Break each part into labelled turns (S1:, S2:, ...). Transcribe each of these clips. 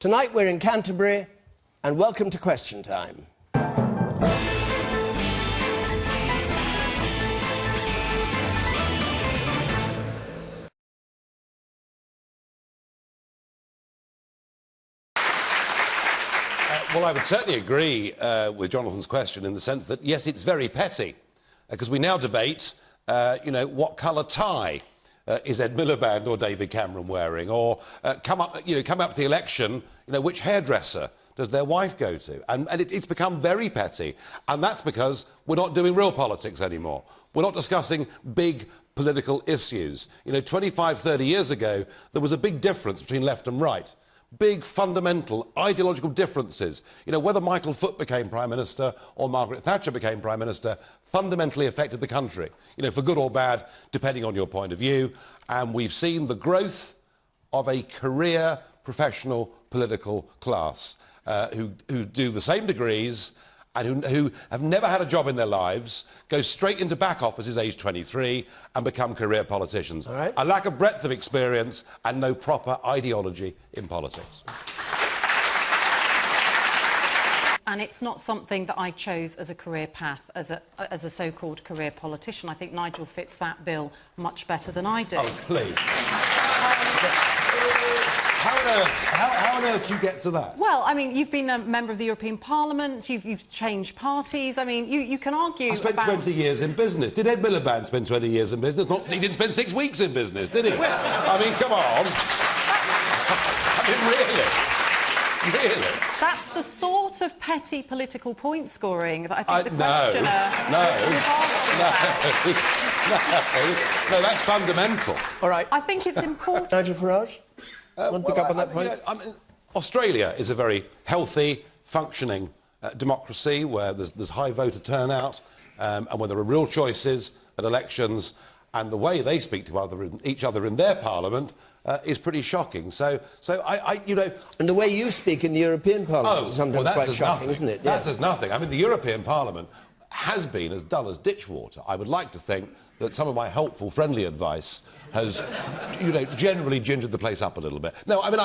S1: Tonight we're in Canterbury, and welcome to Question Time.
S2: Well, I would certainly agree with Jonathan's question in the sense that, yes, it's very petty, because we now debate, what colour tie is Ed Miliband or David Cameron wearing, or come up to the election, which hairdresser does their wife go to? And it's become very petty, and that's because we're not doing real politics anymore. We're not discussing big political issues. 25, 30 years ago, there was a big difference between left and right. Big fundamental ideological differences. Whether Michael Foot became Prime Minister or Margaret Thatcher became Prime Minister fundamentally affected the country, for good or bad, depending on your point of view. And we've seen the growth of a career professional political class who do the same degrees and who have never had a job in their lives, go straight into back offices aged 23 and become career politicians.
S1: All right.
S2: A lack of breadth of experience and no proper ideology in politics.
S3: And it's not something that I chose as a career path, as a so-called career politician. I think Nigel fits that bill much better than I do.
S2: Oh, please. How on earth do you get to that?
S3: Well, I mean, you've been a member of the European Parliament, you've changed parties. I mean, you can argue
S2: I spent 20 years in business. Did Ed Miliband spend 20 years in business? He didn't spend 6 weeks in business, did he? I mean, come on. I mean, really? That's
S3: the sort of petty political point scoring that I think the questioner
S2: No, that's fundamental.
S1: All right.
S3: I think it's important.
S1: Nigel Farage? Want to pick up on that point?
S2: Australia is a very healthy, functioning democracy where there's high voter turnout and where there are real choices at elections, and the way they speak to each other in their parliament is pretty shocking. So
S1: And the way you speak in the European Parliament is sometimes quite shocking, isn't it?
S2: That says nothing. I mean, the European Parliament has been as dull as ditch water. I would like to think that some of my helpful, friendly advice has, generally gingered the place up a little bit. No, I mean,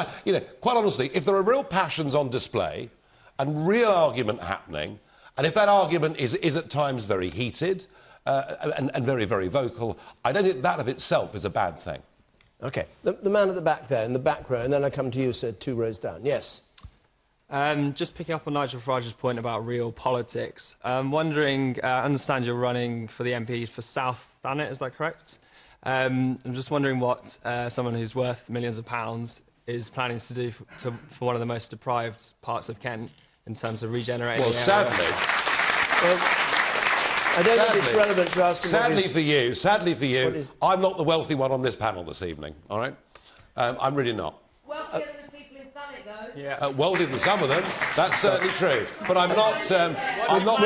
S2: quite honestly, if there are real passions on display and real argument happening, and if that argument is at times very heated and very, very vocal, I don't think that of itself is a bad thing.
S1: OK. The man at the back there, in the back row, and then I come to you, sir, 2 rows down. Yes.
S4: Just picking up on Nigel Farage's point about real politics, I'm wondering, I understand you're running for the MP for South Thanet, is that correct? I'm just wondering what someone who's worth millions of pounds is planning to do for one of the most deprived parts of Kent in terms of regenerating
S2: Well,
S4: the area.
S1: I don't think it's relevant to ask him.
S2: Sadly for you, I'm not the wealthy one on this panel this evening, all right? I'm really not.
S5: Wealthier than the people in Thanet, though.
S4: Yeah.
S2: Wealthier than some of them, that's certainly true. But I'm not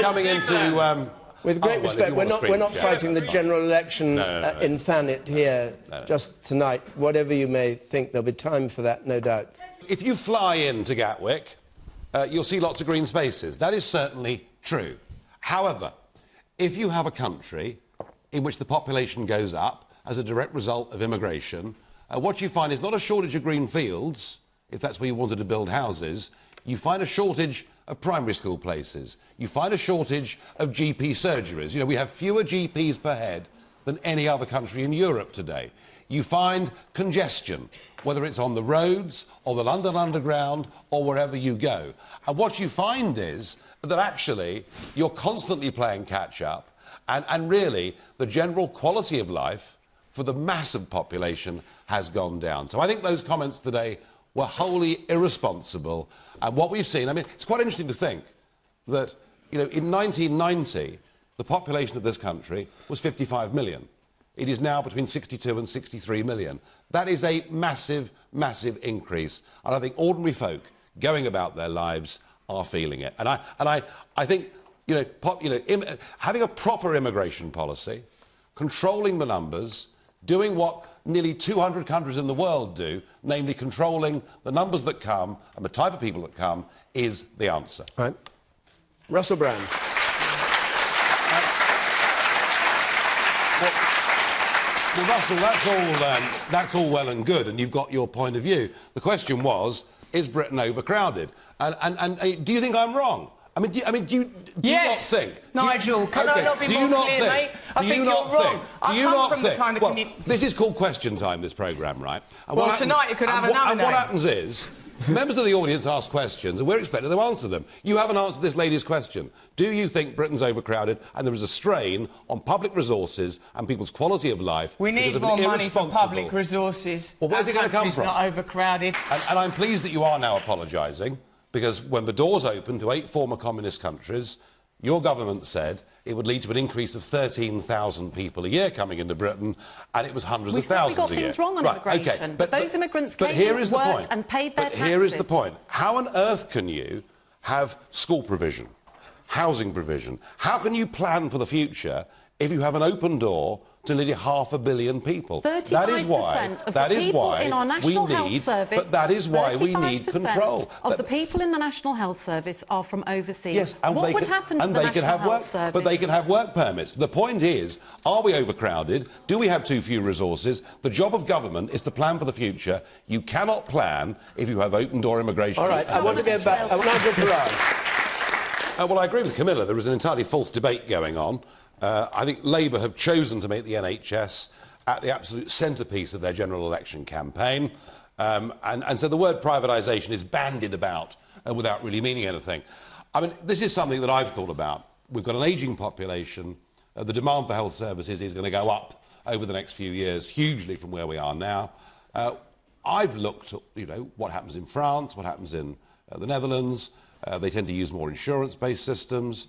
S2: coming into...
S1: With great respect, we're not fighting the general election in Thanet here just tonight. Whatever you may think, there'll be time for that, no doubt.
S2: If you fly into Gatwick, you'll see lots of green spaces. That is certainly true. However, if you have a country in which the population goes up as a direct result of immigration, what you find is not a shortage of green fields, if that's where you wanted to build houses. You find a shortage of primary school places. You find a shortage of GP surgeries. We have fewer GPs per head than any other country in Europe today. You find congestion, whether it's on the roads or the London Underground or wherever you go. And what you find is that actually you're constantly playing catch-up, and really the general quality of life for the massive population has gone down. So I think those comments today were wholly irresponsible. And what we've seen, I mean, it's quite interesting to think that, in 1990, the population of this country was 55 million. It is now between 62 and 63 million. That is a massive, massive increase. And I think ordinary folk going about their lives are feeling it. And I think, having a proper immigration policy, controlling the numbers, doing what nearly 200 countries in the world do, namely controlling the numbers that come and the type of people that come, is the answer.
S1: All right. Russell Brand.
S2: Well, Russell, that's all well and good, and you've got your point of view. The question was, is Britain overcrowded? And do you think I'm wrong? I mean, do you not think...
S6: Nigel, can I not be more clear, mate? I think you're wrong. I come from the kind of community...
S2: This is called Question Time, this programme, right?
S6: Well, tonight you could have another name.
S2: What happens is... Members of the audience ask questions and we're expected to answer them. You haven't answered this lady's question. Do you think Britain's overcrowded and there is a strain on public resources and people's quality of life?
S6: We need more money for public resources.
S2: Well, where's it going to come from?
S6: Not overcrowded.
S2: And I'm pleased that you are now apologising, because when the doors opened to 8 former communist countries, your government said it would lead to an increase of 13,000 people a year coming into Britain, and it was hundreds of thousands a year.
S3: We got things wrong on immigration,
S2: okay.
S3: but those immigrants came in, worked and paid their taxes.
S2: Here is the point. How on earth can you have school provision, housing provision? How can you plan for the future if you have an open door to nearly 500 million people?
S3: 35% of the people in our National Health Service...
S2: But that is why we need control.
S3: of the people in the National Health Service are from overseas.
S2: Yes, and
S3: what would happen to the National Health Service?
S2: But they can have work permits. The point is, are we overcrowded? Do we have too few resources? The job of government is to plan for the future. You cannot plan if you have open-door immigration.
S1: All right, I want to go back... Nigel Farage.
S2: Well, I agree with Camilla. There is an entirely false debate going on. I think Labour have chosen to make the NHS at the absolute centrepiece of their general election campaign. And so the word privatisation is bandied about without really meaning anything. I mean, this is something that I've thought about. We've got an ageing population. The demand for health services is going to go up over the next few years hugely from where we are now. I've looked at, what happens in France, what happens in the Netherlands. They tend to use more insurance-based systems.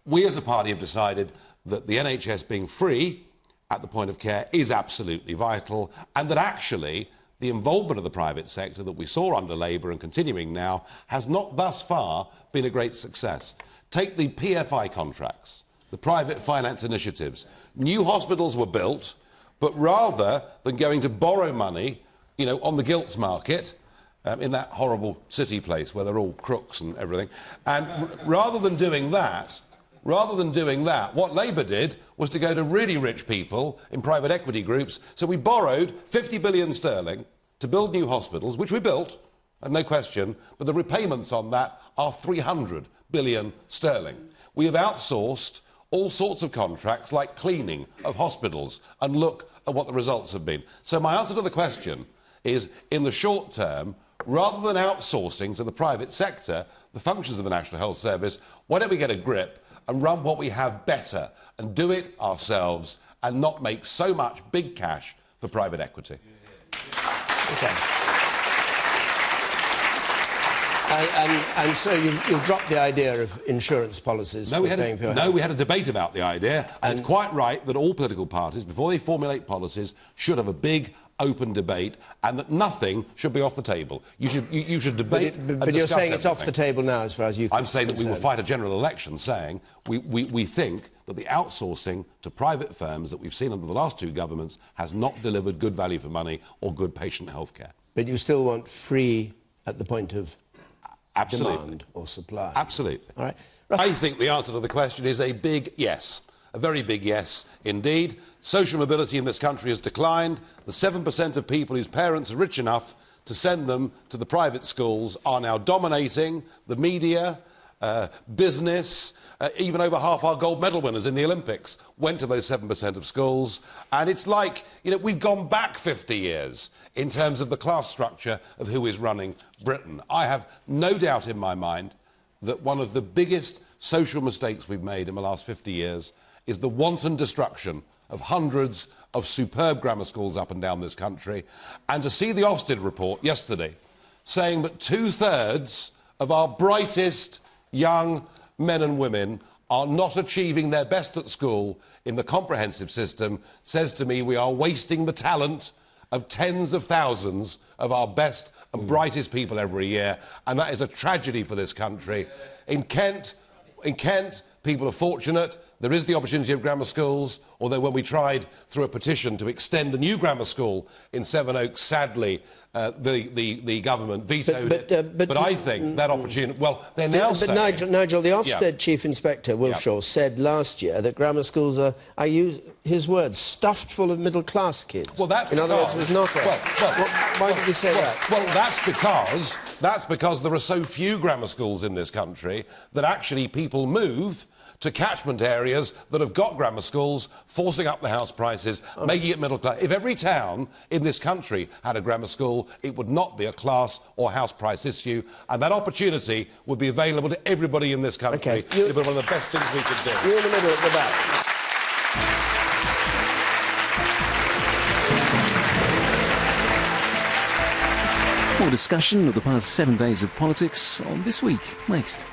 S2: We as a party have decided that the NHS being free at the point of care is absolutely vital, and that actually the involvement of the private sector that we saw under Labour and continuing now has not thus far been a great success. Take the PFI contracts, the private finance initiatives. New hospitals were built, but rather than going to borrow money, on the gilts market, in that horrible city place where they're all crooks and everything, and rather than doing that, what Labour did was to go to really rich people in private equity groups. So we borrowed 50 billion sterling to build new hospitals, which we built, and no question, but the repayments on that are 300 billion sterling. We have outsourced all sorts of contracts like cleaning of hospitals, and look at what the results have been. So my answer to the question is, in the short term, rather than outsourcing to the private sector the functions of the National Health Service, why don't we get a grip and run what we have better and do it ourselves and not make so much big cash for private equity?
S1: Okay. And so you've dropped the idea of insurance policies for paying for your health?
S2: No, we had a debate about the idea. And it's quite right that all political parties, before they formulate policies, should have a big, open debate, and that nothing should be off the table. You should debate and
S1: But you're saying
S2: everything.
S1: it's off the table now, as far as you can.
S2: I'm saying that we will fight a general election, saying we think that the outsourcing to private firms that we've seen under the last two governments has not delivered good value for money or good patient health care.
S1: But you still want free at the point of
S2: Absolutely.
S1: demand or supply?
S2: Absolutely.
S1: All right.
S2: I think the answer to the question is a big yes. A very big yes indeed. Social mobility in this country has declined. The 7% of people whose parents are rich enough to send them to the private schools are now dominating the media, business. Even over half our gold medal winners in the Olympics went to those 7% of schools. And it's like, we've gone back 50 years in terms of the class structure of who is running Britain. I have no doubt in my mind that one of the biggest social mistakes we've made in the last 50 years is the wanton destruction of hundreds of superb grammar schools up and down this country. And to see the Ofsted report yesterday saying that 2/3 of our brightest young men and women are not achieving their best at school in the comprehensive system says to me we are wasting the talent of tens of thousands of our best and brightest people every year, and that is a tragedy for this country. In Kent, people are fortunate. There is the opportunity of grammar schools, although when we tried through a petition to extend a new grammar school in Sevenoaks, sadly, the government vetoed it. But I think that opportunity... Well, they're now saying...
S1: But Nigel, the Ofsted Chief Inspector, Wilshaw, said last year that grammar schools are, I use his words, stuffed full of middle-class kids.
S2: Well, that's
S1: in other words, it was not... why did he say that?
S2: Well, that's because there are so few grammar schools in this country that actually people move to catchment areas that have got grammar schools, forcing up the house prices, making it middle class. If every town in this country had a grammar school, it would not be a class or house price issue, and that opportunity would be available to everybody in this country.
S1: Okay.
S2: It would be one of the best things we could do.
S1: You're in the middle at the back.
S7: More discussion of the past 7 days of politics on This Week, next.